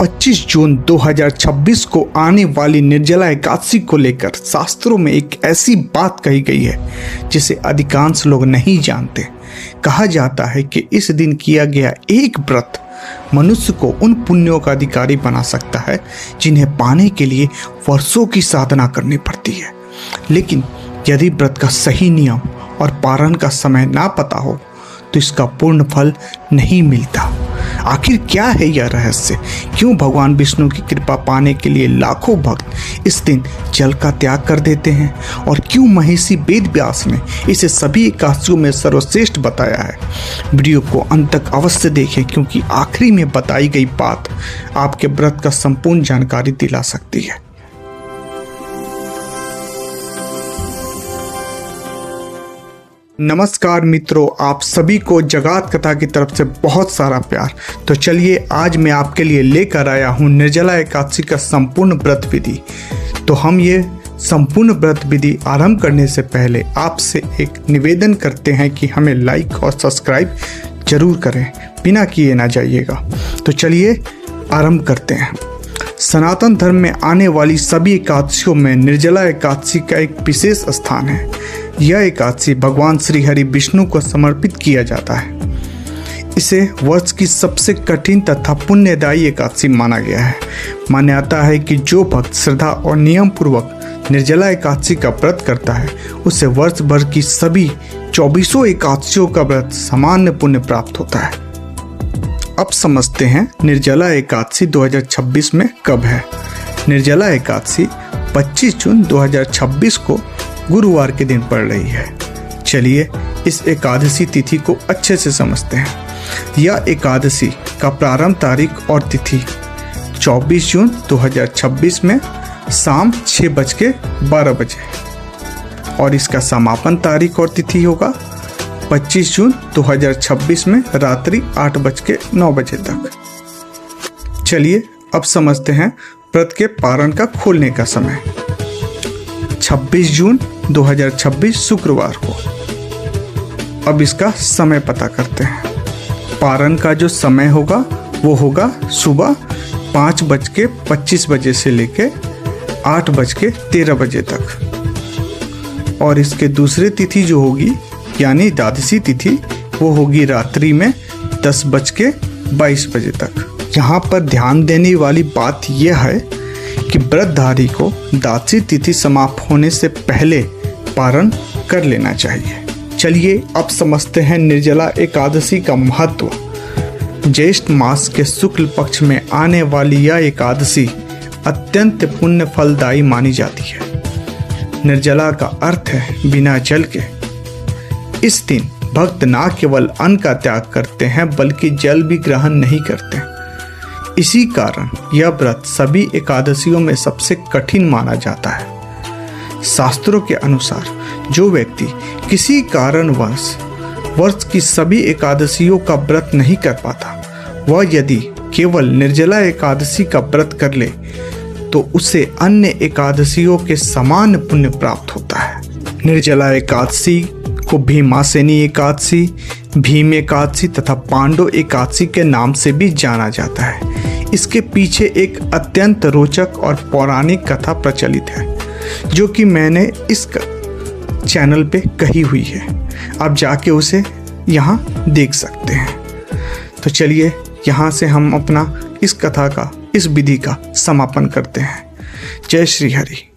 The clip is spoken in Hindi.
25 जून 2026 को आने वाली निर्जला एकादशी को लेकर शास्त्रों में एक ऐसी बात कही गई है जिसे अधिकांश लोग नहीं जानते। कहा जाता है कि इस दिन किया गया एक व्रत मनुष्य को उन पुण्यों का अधिकारी बना सकता है जिन्हें पाने के लिए वर्षों की साधना करनी पड़ती है। लेकिन यदि व्रत का सही नियम और पारण का समय ना पता हो तो इसका पूर्ण फल नहीं मिलता। आखिर क्या है यह रहस्य? क्यों भगवान विष्णु की कृपा पाने के लिए लाखों भक्त इस दिन जल का त्याग कर देते हैं? और क्यों महर्षि वेद व्यास ने इसे सभी एकादशियों में सर्वश्रेष्ठ बताया है? वीडियो को अंत तक अवश्य देखें, क्योंकि आखिरी में बताई गई बात आपके व्रत का संपूर्ण जानकारी दिला सकती है। नमस्कार मित्रों, आप सभी को जगत कथा की तरफ से बहुत सारा प्यार। तो चलिए आज मैं आपके लिए लेकर आया हूँ निर्जला एकादशी का संपूर्ण व्रत विधि। तो हम ये संपूर्ण व्रत विधि आरंभ करने से पहले आपसे एक निवेदन करते हैं कि हमें लाइक और सब्सक्राइब जरूर करें, बिना किए ना जाइएगा। तो चलिए आरंभ करते हैं। सनातन धर्म में आने वाली सभी एकादशियों में निर्जला एकादशी का एक विशेष स्थान है। यह एकादशी भगवान श्री हरि विष्णु को समर्पित किया जाता है। इसे वर्ष की सबसे कठिन तथा पुण्यदायी एकादशी माना गया है। मान्यता है कि जो भक्त श्रद्धा और नियम पूर्वक निर्जला एकादशी का व्रत करता है उसे वर्ष भर की सभी 24 एकादशियों का व्रत सामान्य पुण्य प्राप्त होता है। अब समझते हैं निर्जला एकादशी 2026 में कब है। निर्जला एकादशी 25 जून 2026 को गुरुवार के दिन पड़ रही है। चलिए इस एकादशी तिथि को अच्छे से समझते हैं। यह एकादशी का प्रारंभ तारीख और तिथि 24 जून 2026 में शाम 6:12 बजे और इसका समापन तारीख और तिथि होगा 25 जून 2026 में रात्रि 8:09 बजे तक। चलिए अब समझते हैं व्रत के पारण का खोलने का समय। 26 जून 2026 शुक्रवार को। अब इसका समय पता करते हैं। पारण का जो समय होगा वो होगा सुबह 5:25 बजे से लेके 8:13 बजे तक। और इसके दूसरी तिथि जो होगी यानी द्वादशी तिथि वो होगी रात्रि में 10:22 बजे तक। यहाँ पर ध्यान देने वाली बात यह है कि व्रतधारी को द्वादशी तिथि समाप्त होने से पहले पारण कर लेना चाहिए। चलिए अब समझते हैं निर्जला एकादशी का महत्व। ज्येष्ठ मास के शुक्ल पक्ष में आने वाली यह एकादशी अत्यंत पुण्य फलदायी मानी जाती है। निर्जला का अर्थ है बिना जल के। इस दिन भक्त न केवल अन्न का त्याग करते हैं बल्कि जल भी ग्रहण नहीं करते। इसी कारण यह व्रत सभी एकादशियों में सबसे कठिन माना जाता है। शास्त्रों के अनुसार जो व्यक्ति किसी कारणवश वर्ष की सभी एकादशियों का व्रत नहीं कर पाता, वह यदि केवल निर्जला एकादशी का व्रत कर ले तो उसे अन्य एकादशियों के समान पुण्य प्राप्त होता है। निर्जला एकादशी को भीमासेनी एकादशी, भीम एकादशी तथा पांडव एकादशी के नाम से भी जाना जाता है। इसके पीछे एक अत्यंत रोचक और पौराणिक कथा प्रचलित है जो कि मैंने इस चैनल पे कही हुई है। आप जाके उसे यहाँ देख सकते हैं। तो चलिए यहाँ से हम अपना इस कथा का, इस विधि का समापन करते हैं। जय श्री हरि।